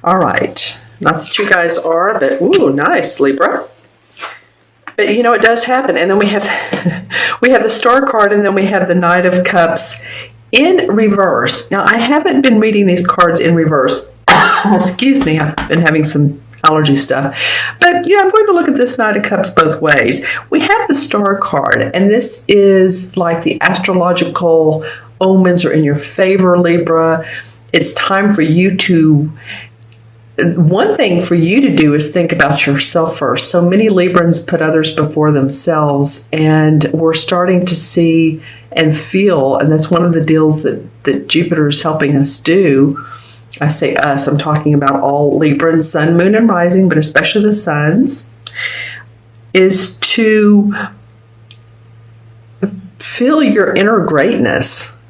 All right. Not that you guys are, but ooh, nice, Libra. But you know, it does happen. And then we have we have the Star card, and then we have the Knight of Cups in reverse. Now, I haven't been reading these cards in reverse. Excuse me, I've been having some allergy stuff. But, I'm going to look at this Knight of Cups both ways. We have the Star card, and this is like the astrological omens are in your favor, Libra. It's time for you to... One thing for you to do is think about yourself first. So many Librans put others before themselves, and we're starting to see and feel, and that's one of the deals that Jupiter is helping us do. I say us, I'm talking about all Librans, sun, moon, and rising, but especially the suns, is to feel your inner greatness,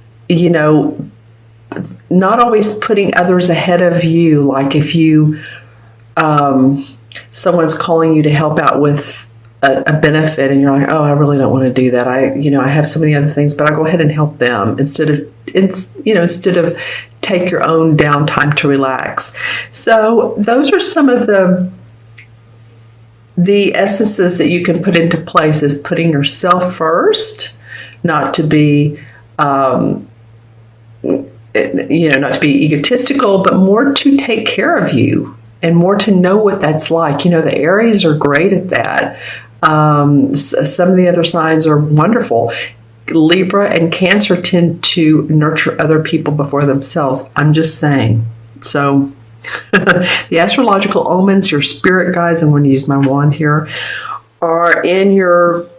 not always putting others ahead of you. Like if you, someone's calling you to help out with a benefit, and you're like, oh, I really don't want to do that. I have so many other things, but I'll go ahead and help them instead of take your own downtime to relax. So those are some of the essences that you can put into place, is putting yourself first, not to be, not to be egotistical, but more to take care of you and more to know what that's like. The Aries are great at that. Some of the other signs are wonderful. Libra and Cancer tend to nurture other people before themselves. I'm just saying. So the astrological omens, your spirit guides, I'm going to use my wand here, are in your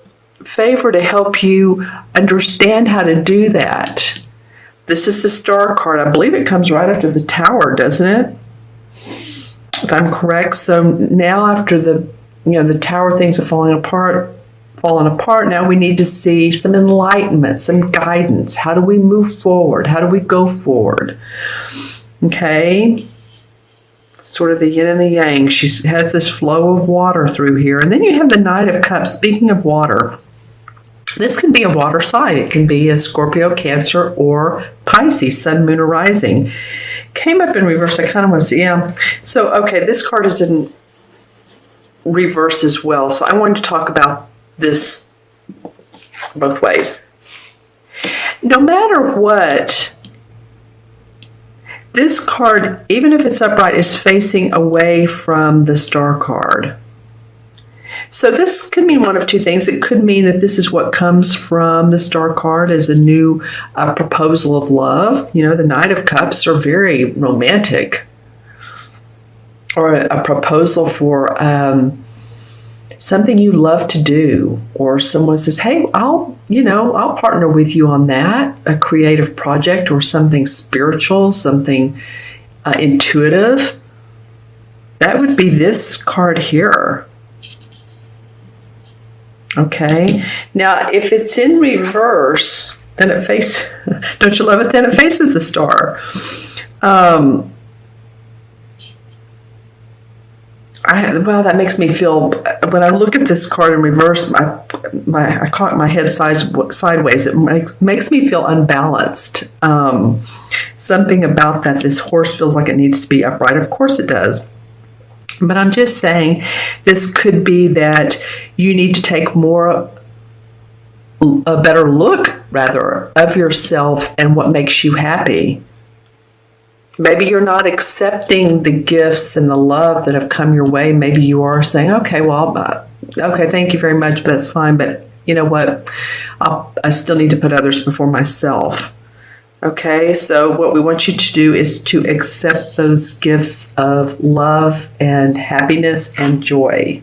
favor to help you understand how to do that. This is the Star card. I believe it comes right after the Tower, doesn't it? If I'm correct. So now after the Tower, things are falling apart. Now we need to see some enlightenment, some guidance. How do we move forward? How do we go forward? Okay. Sort of the yin and the yang. She has this flow of water through here. And then you have the Knight of Cups. Speaking of water, this can be a water sign. It can be a Scorpio, Cancer, or Pisces, sun, moon, or rising. Came up in reverse. I kind of want to see. Yeah. So, okay, this card is in reverse as well. So I wanted to talk about this both ways. No matter what, this card, even if it's upright, is facing away from the Star card. So this could mean one of two things. It could mean that this is what comes from the Star card as a new proposal of love. The Knight of Cups are very romantic. Or a proposal for something you love to do. Or someone says, hey, I'll partner with you on that. A creative project or something spiritual, something intuitive. That would be this card here. Okay. Now, if it's in reverse, then it faces, don't you love it? Then it faces the Star. That makes me feel, when I look at this card in reverse, I cock my head sideways. It makes me feel unbalanced. Something about that, this horse feels like it needs to be upright. Of course it does. But I'm just saying, this could be that you need to take a better look, rather, of yourself and what makes you happy. Maybe you're not accepting the gifts and the love that have come your way. Maybe you are saying, okay, okay, thank you very much, but that's fine. But you know what? I still need to put others before myself. Okay, so what we want you to do is to accept those gifts of love and happiness and joy.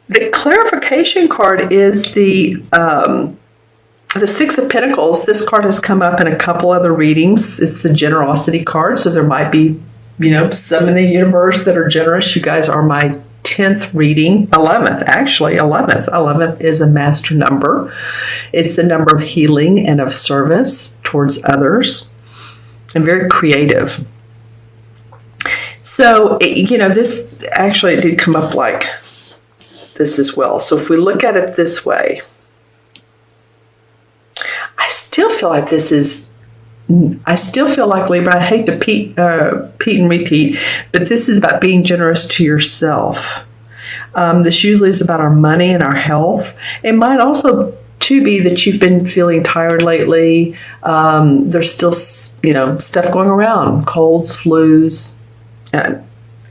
The clarification card is the Six of Pentacles. This card has come up in a couple other readings. It's the generosity card, so there might be, some in the universe that are generous. You guys are my 10th reading, 11th, actually, 11th. 11th is a master number. It's the number of healing and of service towards others, and very creative. So, this actually, it did come up like this as well. So if we look at it this way, I still feel like this is I still feel like Libra, I hate to repeat and repeat, but this is about being generous to yourself. This usually is about our money and our health. It might also too be that you've been feeling tired lately. There's still, stuff going around, colds, flus. I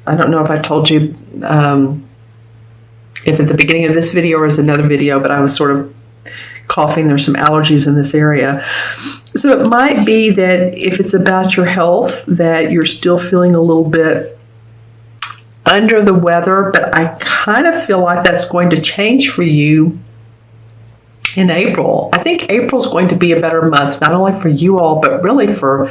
don't know if I told you if at the beginning of this video or is another video, but I was sort of coughing. There's some allergies in this area. So it might be that if it's about your health, that you're still feeling a little bit under the weather, but I kind of feel like that's going to change for you in April. I think April's going to be a better month, not only for you all, but really for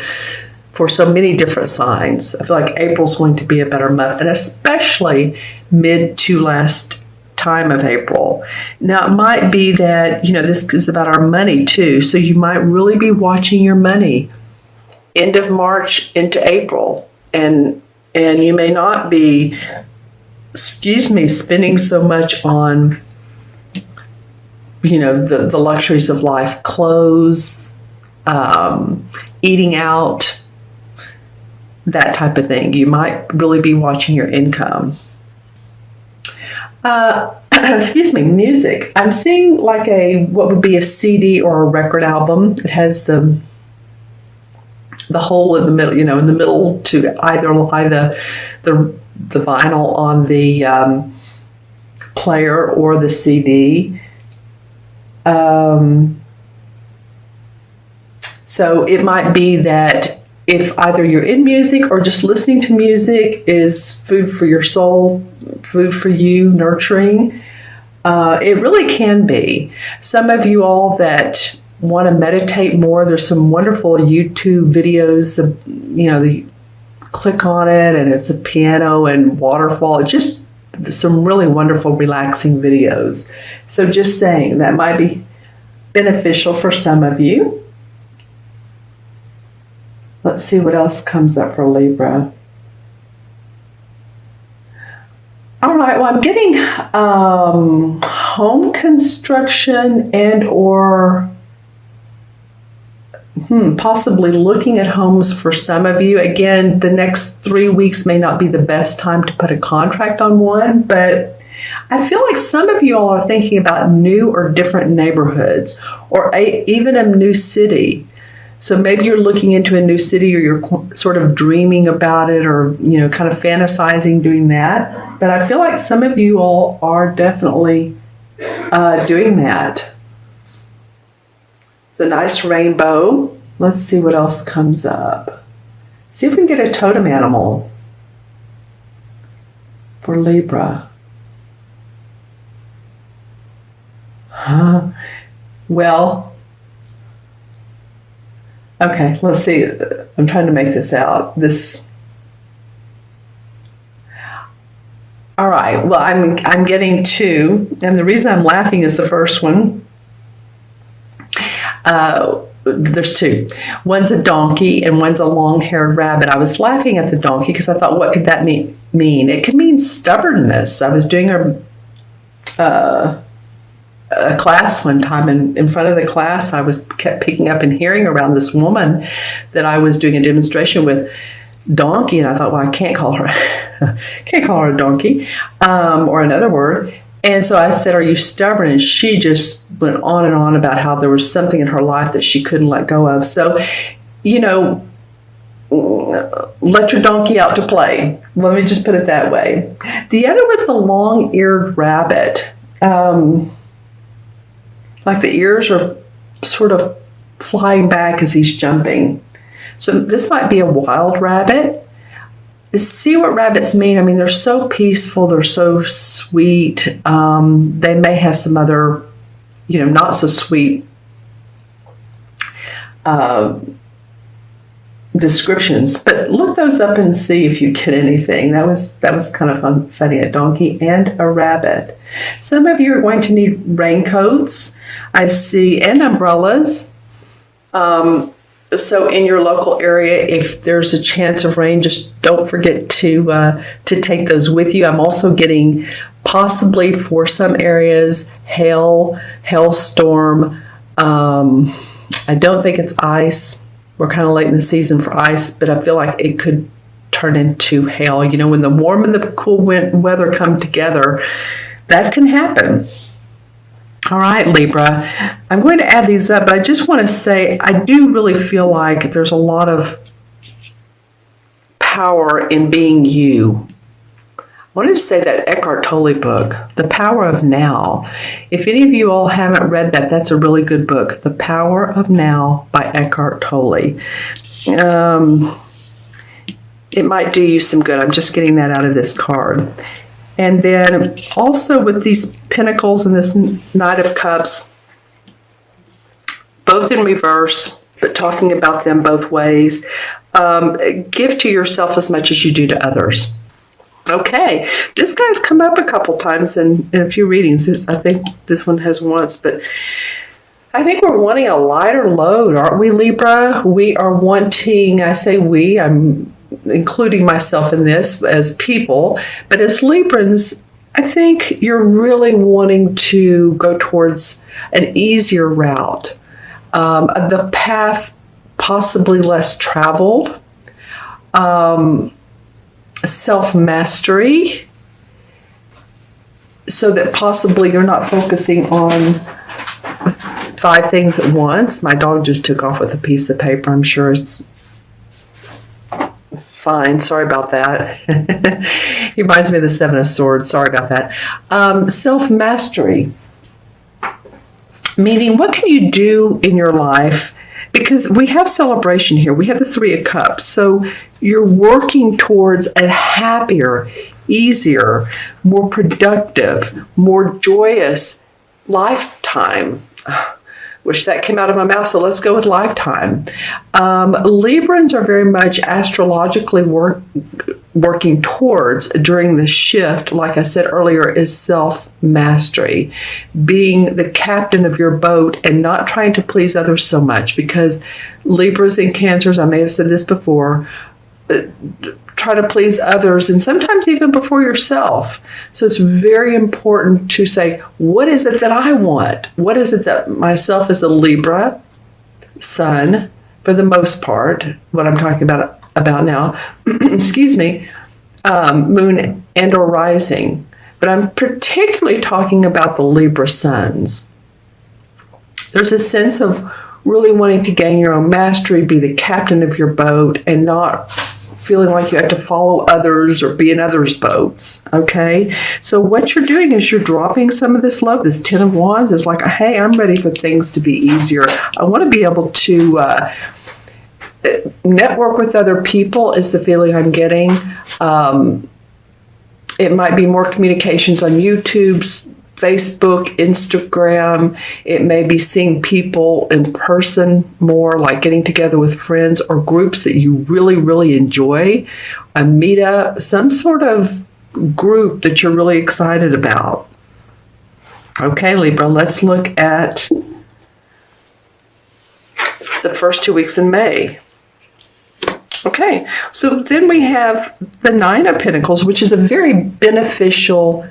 so many different signs. I feel like April's going to be a better month, and especially mid to last time of April. Now, it might be that, this is about our money too, so you might really be watching your money end of March into April, and you may not be, spending so much on, the luxuries of life, clothes, eating out, that type of thing. You might really be watching your income. Music. I'm seeing like what would be a CD or a record album. It has the hole in the middle, in the middle to either lie the vinyl on the player or the CD. So it might be that if either you're in music or just listening to music is food for your soul, food for you, nurturing, it really can be. Some of you all that want to meditate more, there's some wonderful YouTube videos, you click on it and it's a piano and waterfall. It's just some really wonderful, relaxing videos. So just saying, that might be beneficial for some of you. Let's see what else comes up for Libra. All right, well, I'm getting home construction and or possibly looking at homes for some of you. Again, the next 3 weeks may not be the best time to put a contract on one, but I feel like some of you all are thinking about new or different neighborhoods or even a new city. So maybe you're looking into a new city or you're sort of dreaming about it or, kind of fantasizing doing that. But I feel like some of you all are definitely doing that. It's a nice rainbow. Let's see what else comes up. See if we can get a totem animal for Libra. Well, okay, let's see. I'm trying to make this out. All right, well, I'm getting two, and the reason I'm laughing is the first one. There's two. One's a donkey and one's a long-haired rabbit. I was laughing at the donkey because I thought, what could that mean? It could mean stubbornness. I was doing a class one time, and in front of the class, I kept picking up and hearing around this woman that I was doing a demonstration with, donkey, and I thought, well, I can't call her a donkey, or another word. And so I said, are you stubborn? And she just went on and on about how there was something in her life that she couldn't let go of. So, let your donkey out to play. Let me just put it that way. The other was the long-eared rabbit. Like the ears are sort of flying back as he's jumping. So this might be a wild rabbit. See what rabbits mean. I mean, they're so peaceful. They're so sweet. They may have some other, not so sweet descriptions, but look those up and see if you get anything. That was kind of funny. A donkey and a rabbit. Some of you are going to need raincoats, I see, and umbrellas. So in your local area, if there's a chance of rain, just don't forget to take those with you. I'm also getting, possibly for some areas, hailstorm. I don't think it's ice. We're kind of late in the season for ice, but I feel like it could turn into hail. You know, when the warm and the cool weather come together, that can happen. All right, Libra, I'm going to add these up, but I just want to say I do really feel like there's a lot of power in being you. I wanted to say that Eckhart Tolle book, The Power of Now. If any of you all haven't read that, that's a really good book, The Power of Now by Eckhart Tolle. It might do you some good. I'm just getting that out of this card. And then also with these pentacles and this Knight of Cups, both in reverse, but talking about them both ways. Give to yourself as much as you do to others. Okay, this guy's come up a couple times in a few readings. I think this one has once, but I think we're wanting a lighter load, aren't we, Libra? We are wanting, I say we, I'm including myself in this as people, but as Librans, I think you're really wanting to go towards an easier route, the path possibly less traveled, self-mastery, so that possibly you're not focusing on 5 things at once. My dog just took off with a piece of paper. I'm sure it's fine. Sorry about that. He reminds me of the 7 of Swords. Sorry about that. Self-mastery, meaning what can you do in your life? Because we have celebration here. We have the 3 of Cups. So you're working towards a happier, easier, more productive, more joyous lifetime. Wish that came out of my mouth, so let's go with lifetime. Librans are very much astrologically working towards during the shift, like I said earlier, is self-mastery. Being the captain of your boat and not trying to please others so much, because Libras and Cancers, I may have said this before, try to please others and sometimes even before yourself. So it's very important to say, what is it that I want? What is it that myself as a Libra sun, for the most part, what I'm talking about now, excuse me, moon and or rising. But I'm particularly talking about the Libra suns. There's a sense of really wanting to gain your own mastery, be the captain of your boat, and not feeling like you have to follow others or be in others' boats, okay? So what you're doing is you're dropping some of this load. This 10 of Wands is like, hey, I'm ready for things to be easier. I want to be able to network with other people is the feeling I'm getting. It might be more communications on YouTube, Facebook, Instagram. It may be seeing people in person more, like getting together with friends or groups that you really, really enjoy. A meetup, some sort of group that you're really excited about. Okay, Libra, let's look at the first 2 weeks in May. Okay, so then we have the 9 of Pentacles, which is a very beneficial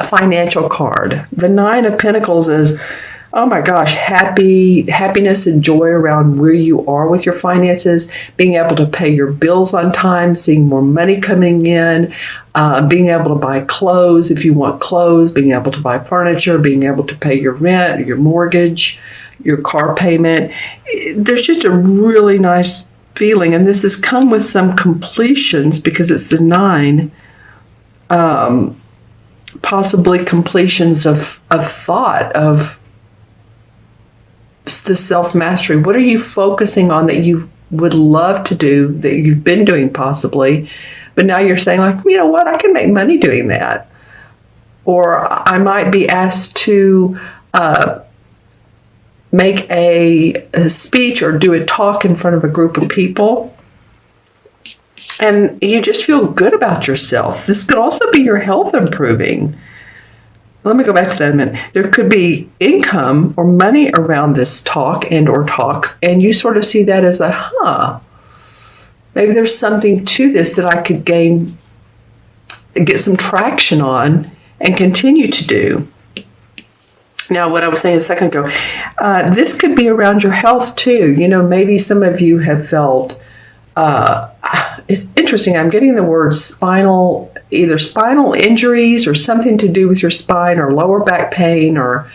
financial card. The 9 of Pentacles is, oh my gosh, happiness and joy around where you are with your finances, being able to pay your bills on time, seeing more money coming in, being able to buy clothes if you want clothes, being able to buy furniture, being able to pay your rent, your mortgage, your car payment. There's just a really nice feeling, and this has come with some completions because it's the 9, possibly completions of thought, of the self-mastery. What are you focusing on that you would love to do, that you've been doing possibly, but now you're saying like, you know what, I can make money doing that. Or I might be asked to make a speech or do a talk in front of a group of people, and you just feel good about yourself. This could also be your health improving. Let me go back to that a minute. There could be income or money around this talk and or talks, and you sort of see that as a, maybe there's something to this that I could get some traction on and continue to do. Now, what I was saying a second ago, this could be around your health too. You know, maybe some of you have felt, it's interesting, I'm getting the word spinal, either spinal injuries or something to do with your spine, or lower back pain, or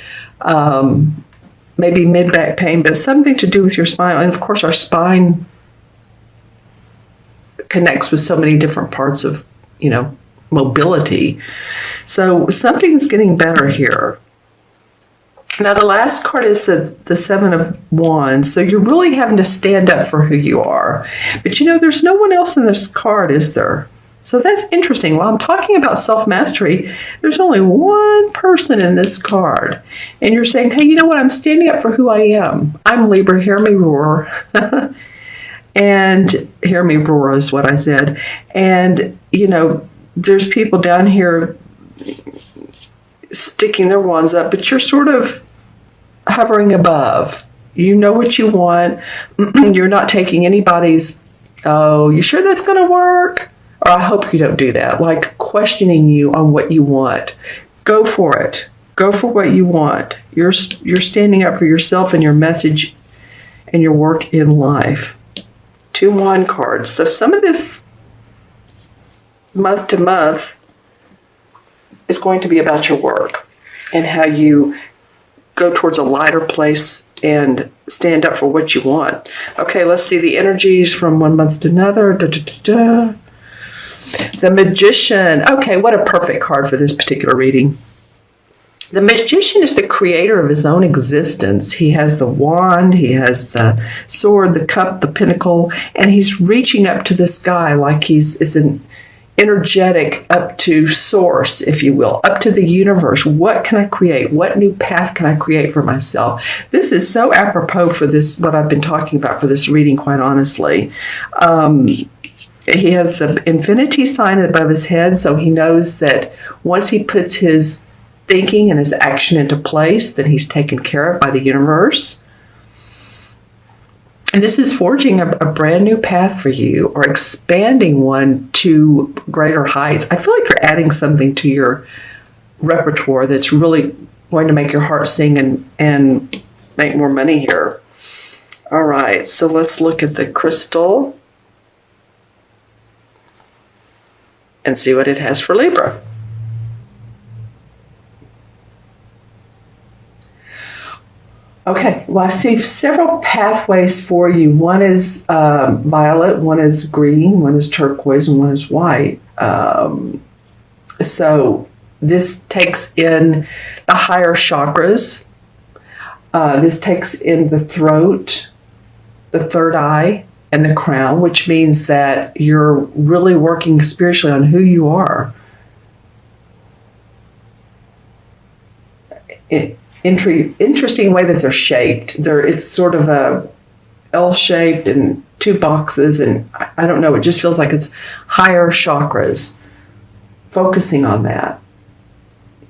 maybe mid-back pain, but something to do with your spine. And of course, our spine connects with so many different parts of, you know, mobility. So something's getting better here. Now, the last card is the Seven of Wands. So you're really having to stand up for who you are. But, you know, there's no one else in this card, is there? So that's interesting. While I'm talking about self-mastery, there's only one person in this card. And you're saying, hey, you know what? I'm standing up for who I am. I'm Libra. Hear me roar. And hear me roar is what I said. And, you know, there's people down here sticking their wands up, but you're sort of hovering above. You know what you want. You're not taking anybody's, oh, you sure that's going to work? Or I hope you don't do that. Like questioning you on what you want. Go for it. Go for what you want. You're standing up for yourself and your message and your work in life. 2 wand cards. So some of this month to month is going to be about your work and how you go towards a lighter place and stand up for what you want. Okay, let's see the energies from one month to another. The Magician. Okay, what a perfect card for this particular reading. The Magician is the creator of his own existence. He has the wand, he has the sword, the cup, the pinnacle, and he's reaching up to the sky like it's an energetic up to source, if you will, up to the universe. What can I create? What new path can I create for myself? This is so apropos for this, what I've been talking about for this reading, quite honestly. He has the infinity sign above his head, so he knows that once he puts his thinking and his action into place, that he's taken care of by the universe. And this is forging a brand new path for you, or expanding one to greater heights. I feel like you're adding something to your repertoire that's really going to make your heart sing and make more money here. All right, so let's look at the crystal and see what it has for Libra. Okay, well, I see several pathways for you. One is violet, one is green, one is turquoise, and one is white. So this takes in the higher chakras. This takes in the throat, the third eye, and the crown, which means that you're really working spiritually on who you are. Interesting way that they're shaped. It's sort of a L-shaped and 2 boxes, and I don't know, it just feels like it's higher chakras. Focusing on that.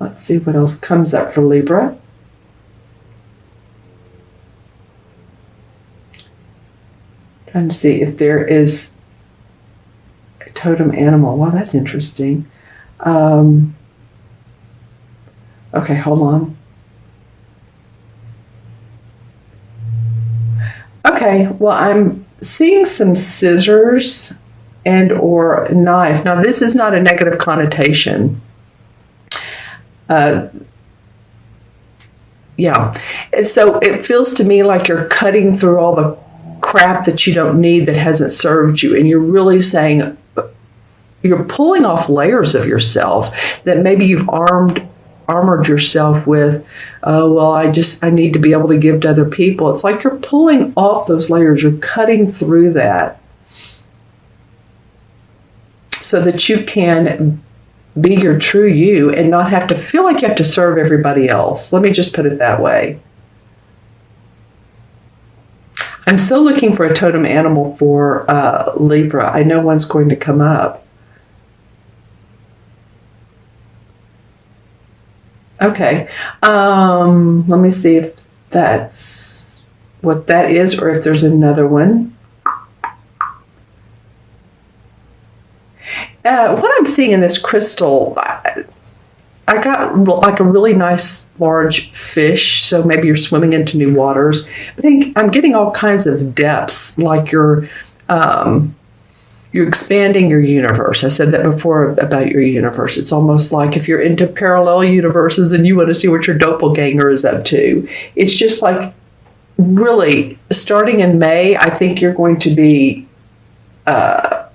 Let's see what else comes up for Libra. Trying to see if there is a totem animal. Wow, that's interesting. Okay, hold on. Okay, well, I'm seeing some scissors and or knife. Now, this is not a negative connotation. Yeah, so it feels to me like you're cutting through all the crap that you don't need, that hasn't served you, and you're really saying, you're pulling off layers of yourself that maybe you've armored yourself with. Oh, well, I need to be able to give to other people. It's like you're pulling off those layers. You're cutting through that so that you can be your true you and not have to feel like you have to serve everybody else. Let me just put it that way. I'm still looking for a totem animal for Libra. I know one's going to come up. Okay, let me see if that's what that is, or if there's another one. What I'm seeing in this crystal, I got like a really nice large fish, so maybe you're swimming into new waters. But I'm getting all kinds of depths, like you're expanding your universe. I said that before about your universe. It's almost like if you're into parallel universes and you want to see what your doppelganger is up to. It's just like really starting in May, I think you're going to be a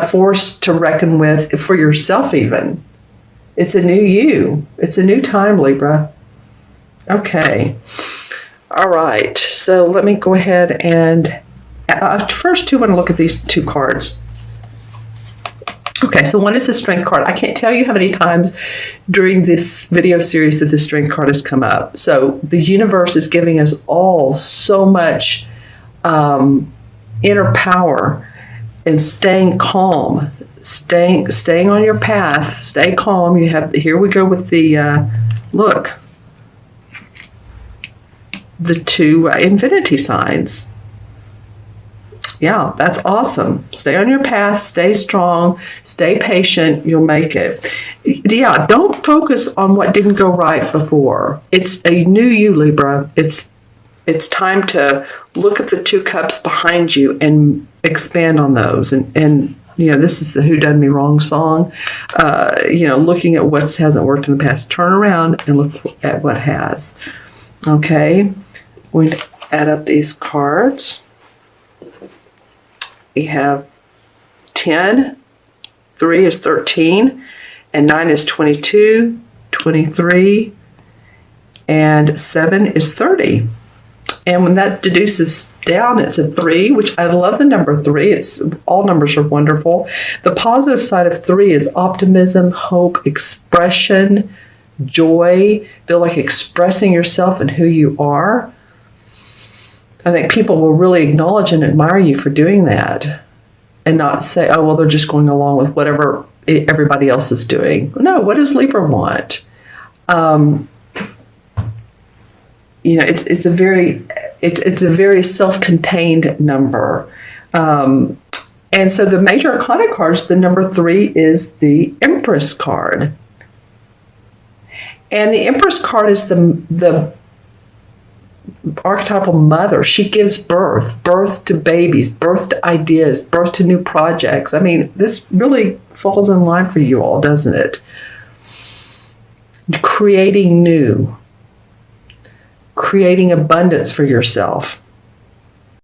force to reckon with for yourself even. It's a new you. It's a new time, Libra. Okay. All right. So let me go ahead and first want to look at these two cards. Okay, so one is the Strength card. I can't tell you how many times during this video series that the Strength card has come up. So the universe is giving us all so much inner power and staying calm, staying on your path, stay calm. You have, here we go with the, look, the two infinity signs. Yeah, that's awesome. Stay on your path, stay strong, stay patient, you'll make it. Yeah, don't focus on what didn't go right before. It's a new you, Libra. It's time to look at the two cups behind you and expand on those. And you know, this is the Who Done Me Wrong song. You know, looking at what hasn't worked in the past, turn around and look at what has. Okay, we're going to add up these cards. We have 10, 3 is 13, and 9 is 22, 23, and 7 is 30. And when that deduces down, it's a 3, which I love the number 3. It's all numbers are wonderful. The positive side of 3 is optimism, hope, expression, joy. Feel like expressing yourself and who you are. I think people will really acknowledge and admire you for doing that and not say, oh, well, they're just going along with whatever everybody else is doing. No, what does Libra want? You know, it's a very self-contained number. And so the major arcana cards, the number 3 is the Empress card. And the Empress card is the archetypal mother. She gives birth to babies, birth to ideas, birth to new projects. I mean, this really falls in line for you all, doesn't it? Creating new, creating abundance for yourself.